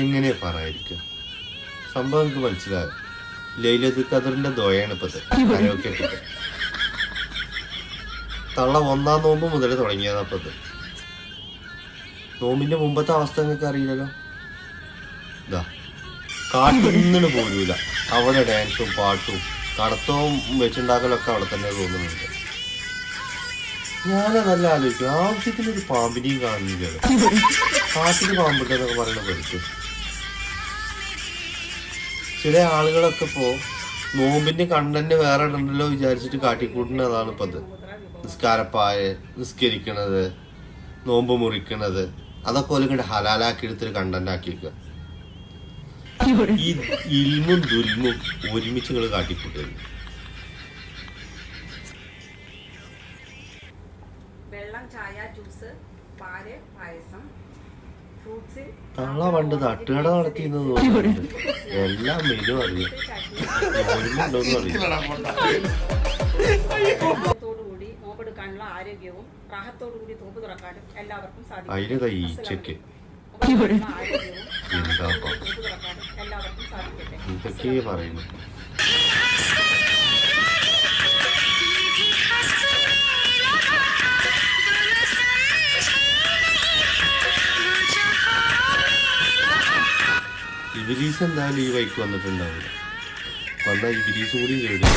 എങ്ങനെ പറയായിരിക്കും സംഭവം എനിക്ക് മനസ്സിലാകും. ലൈലത്തുൽ ഖദറിന്റെ ദോയാണ് ഇപ്പത് ആരോഗ്യത്തിൽ തള്ള 1-ാം നോമ്പ് മുതൽ തുടങ്ങിയതാ അപ്പത്. നോമ്പിന്റെ മുമ്പത്തെ അവസ്ഥ നിങ്ങൾക്ക് അറിയില്ലല്ലോ. ഇതാ കാട്ടിൽ പോരൂല, അവിടെ ഡാൻസും പാട്ടും കടത്തവും വെച്ചുണ്ടാക്കലൊക്കെ അവിടെ തന്നെ തോന്നുന്നുണ്ട്. ഞാനതല്ല ആലോചിക്കും, ആവശ്യത്തിനൊരു പാമ്പിനെയും കാണുന്നില്ലല്ലോ. കാട്ടിന് പാമ്പുണ്ടെന്നൊക്കെ പറയുന്ന പരിക്ക്. ചില ആളുകളൊക്കെ ഇപ്പോ നോമ്പിന്റെ കണ്ടന്റ് വേറെ ഇടണ്ടല്ലോ വിചാരിച്ചിട്ട് കാട്ടിക്കൂട്ടുന്നതാണ് ഇപ്പൊ അത്. നിസ്കാരപ്പായ നിസ്കരിക്കണത്, നോമ്പ് മുറിക്കണത്, അതൊക്കെ ഓലിങ്ങോട്ട് ഹലാലാക്കി എടുത്തൊരു കണ്ടന്റ് ആക്കിയിരിക്കുക. ഈ ഇൽമും ദുൽമും ഒരുമിച്ച് നിങ്ങൾ കാട്ടിക്കൂട്ടരുത്. തള്ള പണ്ട് തട്ടുകട നടത്തിയെന്ന് തോന്നുന്നുണ്ട്. എല്ലാം മെനു അറിയാം, ഓർമ്മയുണ്ടോന്ന് അറിയില്ല. അതിന് ഈച്ചക്ക് എന്താ ഇതൊക്കെ പറയുന്നു. ഇബിലീസ് എന്തായാലും ഈ വൈക്ക് വന്നിട്ടുണ്ടാവില്ല. വന്നാൽ ഇബിലീസ് കൂടി കേടും.